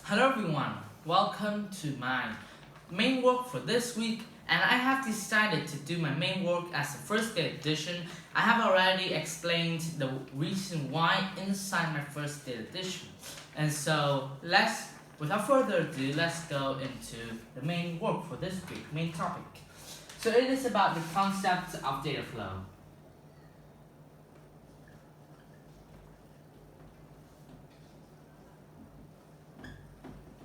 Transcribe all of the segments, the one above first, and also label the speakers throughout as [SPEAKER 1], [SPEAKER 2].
[SPEAKER 1] Hello everyone, welcome to my main work for this week, and I have decided to do my main work as the first day edition. I have already explained the reason why inside my first day edition, and so without further ado, let's go into the main work for this week, main topic. So it is about the concept of data flow.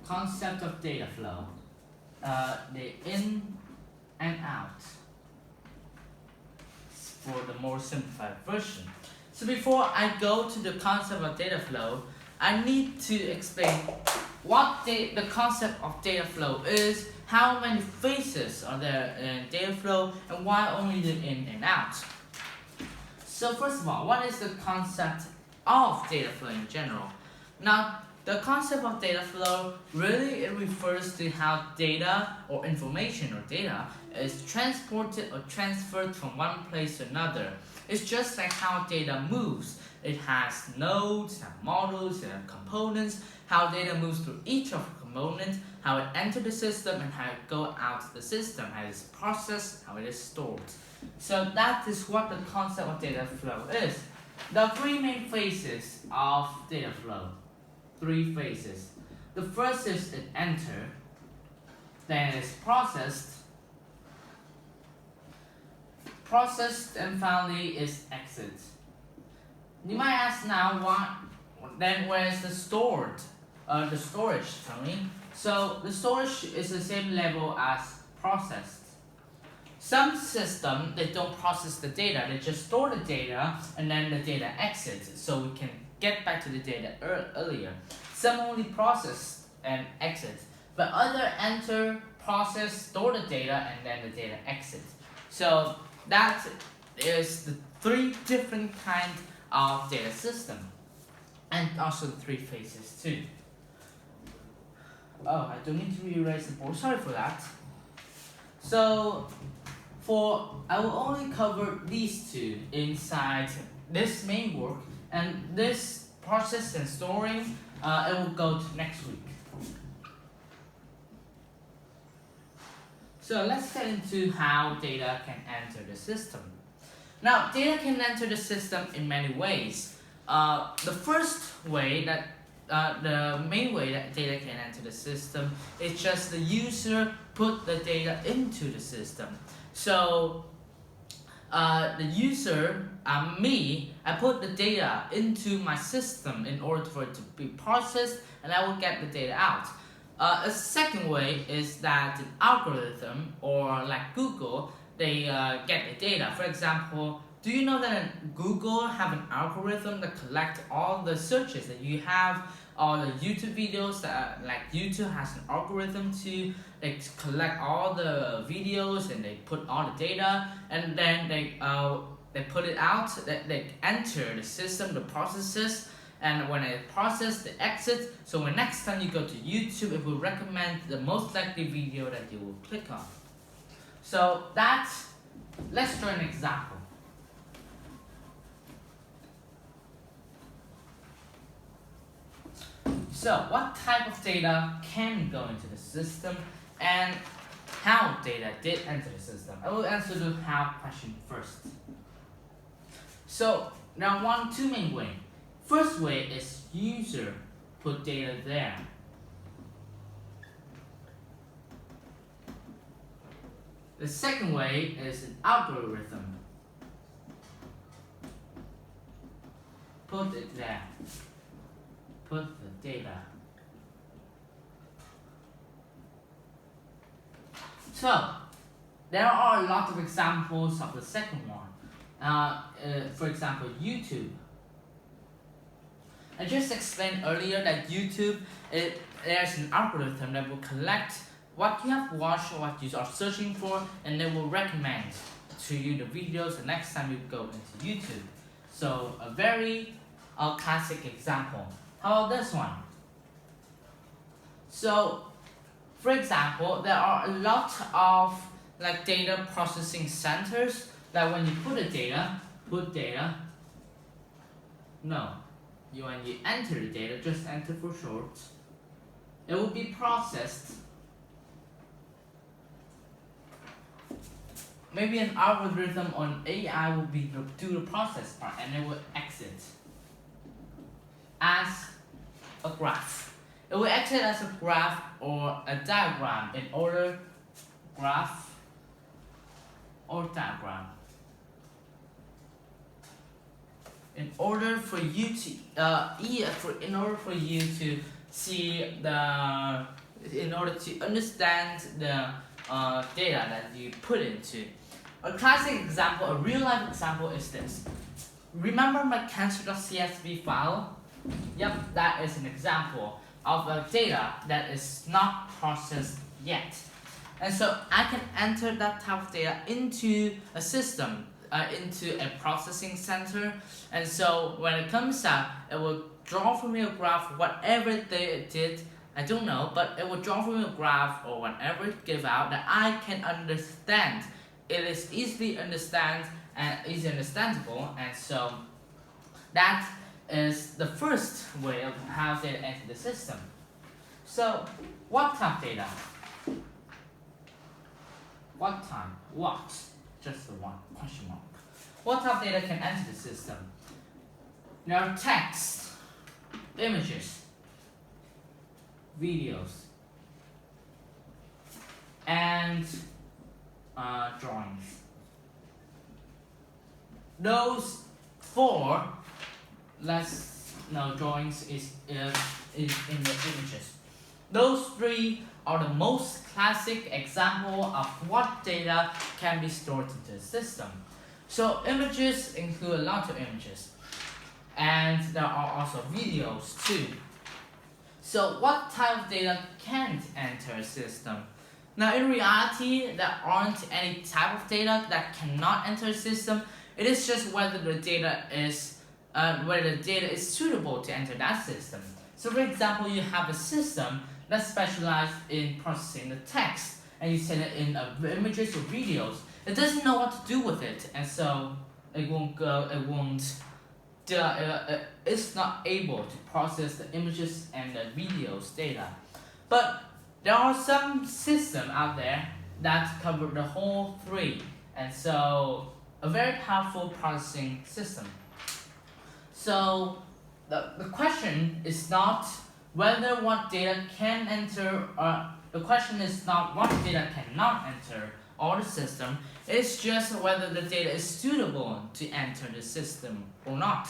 [SPEAKER 1] Concept of data flow, the in and out, for the more simplified version. So before I go to the concept of data flow, I need to explain what the concept of data flow is, how many phases are there in data flow, and why only the in and out. So first of all, what is the concept of data flow in general? Now, the concept of data flow really it refers to how data or information or data is transported or transferred from one place to another. It's just like how data moves. It has nodes, it has models, it has components, how data moves through each of the components, how it enters the system and how it goes out of the system, how it is processed, how it is stored. So that is what the concept of data flow is. There are three main phases of data flow. Three phases. The first is it enter, then it's processed, and finally is exit. You might ask now where is the storage? So the storage is the same level as processed. Some systems they don't process the data, they just store the data and then the data exits, so we can get back to the data earlier. Some only process and exit, but other enter, process, store the data, and then the data exit. So that is the three different kinds of data system, and also the three phases too. Oh, I don't need to re-erase the board. Sorry for that. So I will only cover these two inside this main work, and this process and storing it will go to next week. So let's get into how data can enter the system. Now, data can enter the system in many ways. The first way that the main way that data can enter the system is just the user put the data into the system. So the user, me, I put the data into my system in order for it to be processed, and I will get the data out. A second way is that an algorithm, or like Google, they get the data. For example, do you know that Google have an algorithm that collect all the searches that you have, all the YouTube videos that like YouTube has an algorithm to collect all the videos and they put all the data, and then they put it out, they enter the system, the processes, and when it process, they exit. So when next time you go to YouTube, it will recommend the most likely video that you will click on. So let's try an example. So what type of data can go into the system and how data did enter the system? I will answer the how question first. So there are two main ways. First way is user put data there. The second way is an algorithm put it there. Put the data. So there are a lot of examples of the second one. For example, YouTube. I just explained earlier that YouTube, there's an algorithm that will collect what you have watched or what you are searching for, and they will recommend to you the videos the next time you go into YouTube. So a very classic example. How about this one? So, for example, there are a lot of data processing centers that when you put data, when you enter the data, just enter for short, it will be processed. Maybe an algorithm on AI will be do the process part, and it will exit as a graph. It will exit as a graph or a diagram in order graph or diagram. In order for you to in order for you to see the in order to understand the data that you put into. A classic example, a real life example is this. Remember my cancer.csv file? Yep, that is an example of a data that is not processed yet. And so I can enter that type of data into a system, into a processing center. And so when it comes out, it will draw for me a graph, whatever they did, I don't know, but it will draw for me a graph or whatever it give out that I can understand. It is easily understandable, and so that is the first way of how data enter the system. So what type of data? What type? What? Just the one question mark. What type of data can enter the system? There are text, images, videos, and drawings. Those four, drawings is in the images. Those three are the most classic example of what data can be stored into the system. So images include a lot of images, and there are also videos too. So what type of data can't enter a system? Now in reality, there aren't any type of data that cannot enter a system. It is just whether the data is suitable to enter that system. So for example, you have a system that's specialized in processing the text, and you send it in images or videos. It doesn't know what to do with it, and so it's not able to process the images and the videos data. But there are some systems out there that cover the whole three, and so a very powerful processing system. So the question is not whether what data can enter, or the question is not what data cannot enter all the system. It's just whether the data is suitable to enter the system or not.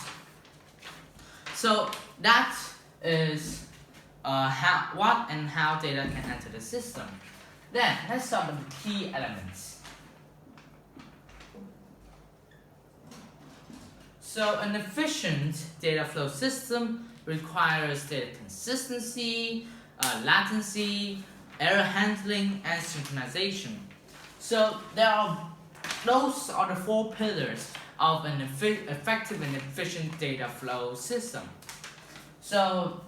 [SPEAKER 1] So that is how data can enter the system. Then let's start with the key elements. So an efficient data flow system requires data consistency, latency, error handling, and synchronization. So those are the four pillars of an effective and efficient data flow system. So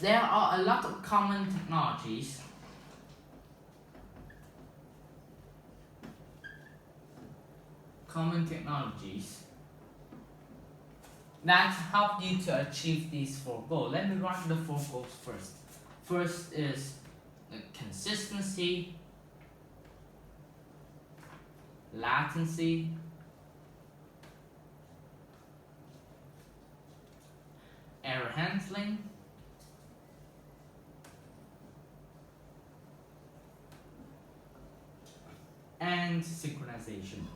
[SPEAKER 1] there are a lot of common technologies that help you to achieve these four goals. Let me run the four goals first. First is the consistency, latency, error handling, and synchronization.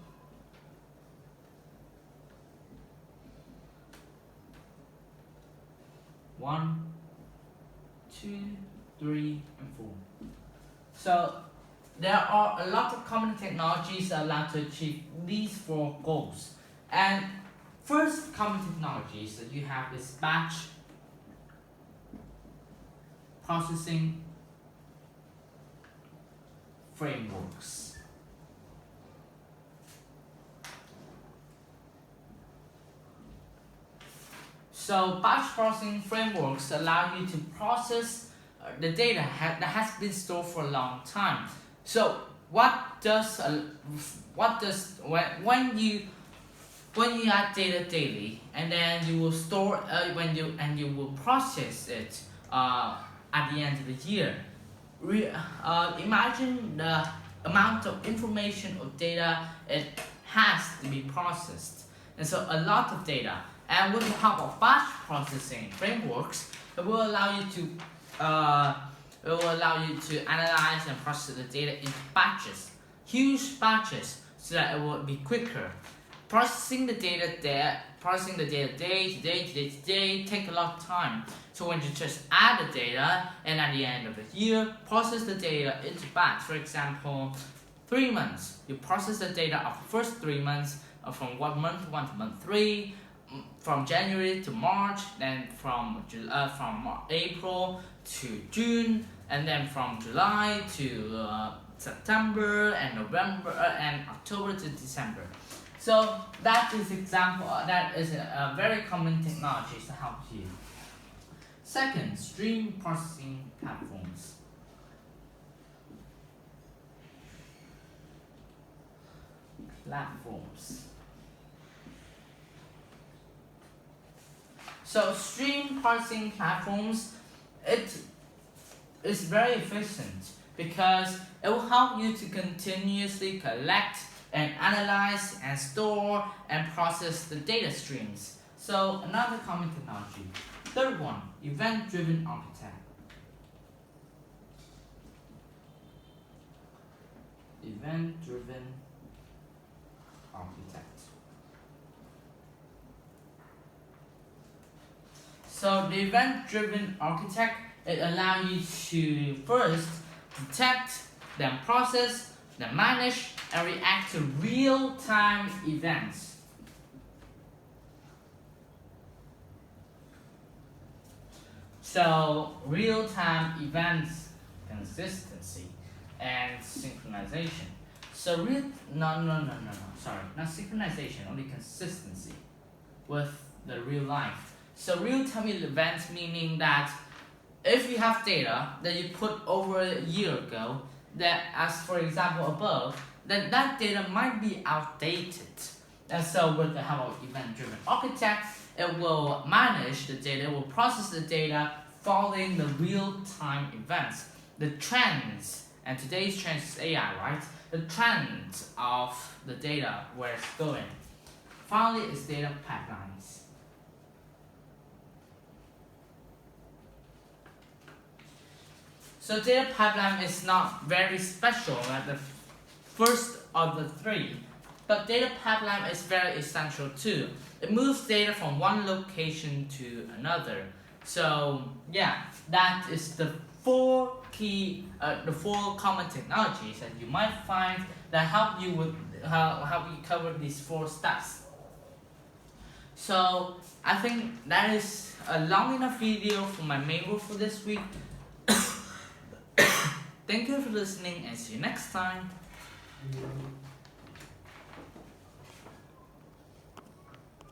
[SPEAKER 1] One, two, three, and four. So there are a lot of common technologies that allow to achieve these four goals. And first common technologies that you have is batch processing frameworks. So batch processing frameworks allow you to process the data that has been stored for a long time. So when you add data daily, and then you will store you will process it at the end of the year. Imagine the amount of information or data it has to be processed, and so a lot of data. And with the help of batch processing frameworks, it will allow you to analyze and process the data into batches, huge batches, so that it will be quicker. Processing the data day to day take a lot of time. So when you just add the data and at the end of the year, process the data into batch. For example, 3 months, you process the data of the first 3 months from month 1 to month 3, from January to March, then from April to June, and then from July to September and November and October to December. So that is a very common technology to help you. Second, stream processing platforms. So stream processing platforms, it is very efficient because it will help you to continuously collect and analyze and store and process the data streams. So another common technology. Third one, event-driven architect. Event-driven architect. So the event-driven architect, it allows you to first detect, then process, then manage, and react to real-time events. So real-time events, consistency, and synchronization. So sorry, not synchronization, only consistency with the real life. So real-time events meaning that if you have data that you put over a year ago, that as for example above, then that data might be outdated. And so with the help of event-driven architect, it will manage the data, it will process the data following the real-time events, the trends, and today's trend is AI, right? The trends of the data, where it's going. Finally, is data pipelines. So data pipeline is not very special at the first of the three, but data pipeline is very essential too. It moves data from one location to another. So yeah, that is the four common technologies that you might find that help you cover these 4 steps. So I think that is a long enough video for my main work for this week. Thank you for listening and see you next time.